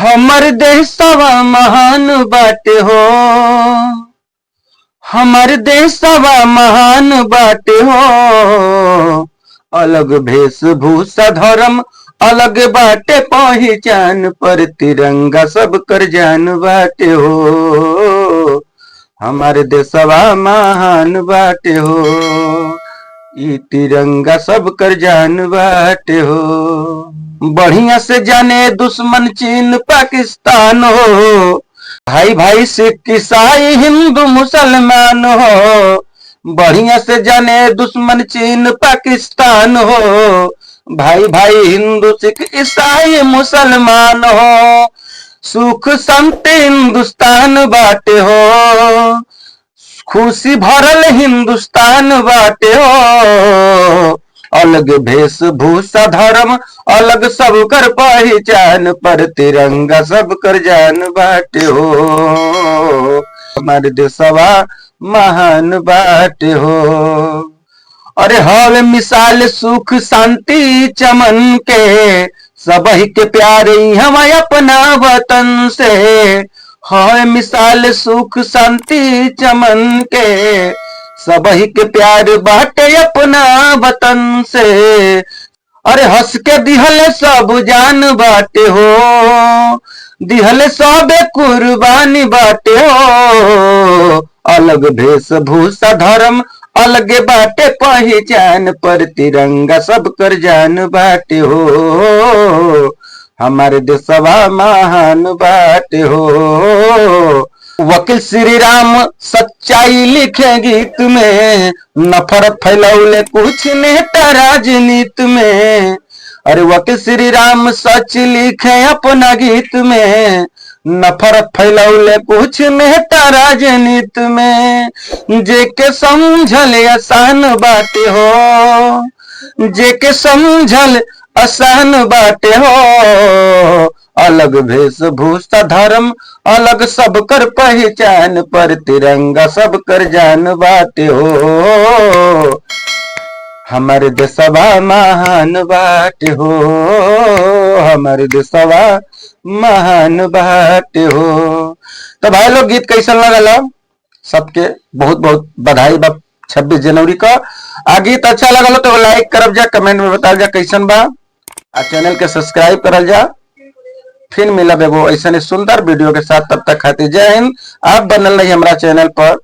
हमर देशवा महान बाटे हो। हमर देशवा महान बाटे हो। अलग वेशभूषा धर्म अलग बाटे पहचान, पर तिरंगा सब कर जान बाटे हो। हमारे देशवा महान बाटे हो। ई तिरंगा सब कर जान बाटे हो। बढ़िया से जाने दुश्मन चीन पाकिस्तान हो। भाई भाई सिख ईसाई हिंदू मुसलमान हो। बढ़िया से जाने दुश्मन चीन पाकिस्तान हो। भाई भाई हिंदू सिख ईसाई मुसलमान हो। सुख शांति हिंदुस्तान बाटे हो। खुशी भरल हिंदुस्तान बाटे हो। अलग वेशभूषा धर्म अलग सब कर पहचान, पर तिरंगा सब कर जान बाटे हो। हमारे देशवा महान बाटे हो। अरे हल मिसाल सुख शांति चमन के, सबही के प्यारे हम अपना वतन से। है मिसाल सुख शांति चमन के, सबही के प्यार बाटे अपना वतन से। अरे हंस के दिहल सब जान बाटे हो। दिहल सब कुर्बानी बाटे हो। अलग वेशभूषा धर्म अलग बाटे पहचान, पर तिरंगा सब कर जान बाटे हो। हमारे देशवा महान बाटे हो। वकील श्री राम सच्चाई लिखे गीत में, नफरत फैलौले कुछ नेता राजनीति में। अरे वकील श्री राम सच लिखे अपना गीत में, नफरत फैलौले कुछ नेता राजनीति में। जेके समझल आसान बाटे हो। जेके समझल आसान बाटे हो। अलग वेशभूषा धर्म अलग सब कर पहचान, पर तिरंगा सब कर जान बाटे हो। हमारे देशवा महान बाटे हो। हमारे देशवा महान बाटे हो। तो भाई लोग गीत कैसन लगल? सबके बहुत बहुत बधाई बा 26 जनवरी का। आ गीत अच्छा लगल तो लाइक करब जा, कमेंट में बताल जा कैसन बा। आ चैनल के सब्सक्राइब करल जा। फिर मिलब एगो ऐसे सुंदर वीडियो के साथ, तब तक खातिर जय हिंद। आप बनल रही हमारा चैनल पर।